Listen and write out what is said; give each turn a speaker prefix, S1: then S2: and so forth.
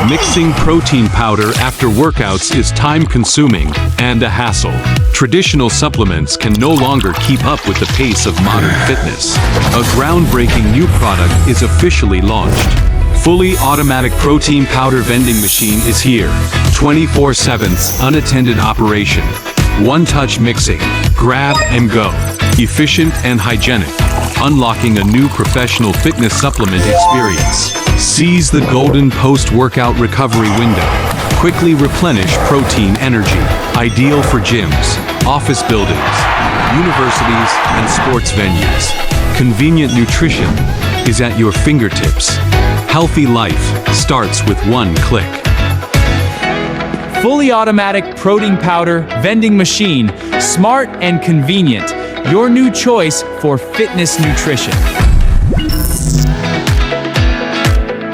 S1: Mixing protein powder after workouts is time-consuming and a hassle. Traditional supplements can no longer keep up with the pace of modern fitness. A groundbreaking new product is officially launched. Fully automatic protein powder vending machine is here. 24/7 unattended operation. One-touch mixing. Grab and go. Efficient and hygienic. Unlocking a new professional fitness supplement experience. Seize the golden post-workout recovery window. Quickly replenish protein energy. Ideal for gyms, office buildings, universities, and sports venues. Convenient nutrition is at your fingertips. Healthy life starts with one click.
S2: Fully automatic protein powder vending machine, smart and convenient. Your new choice for fitness nutrition.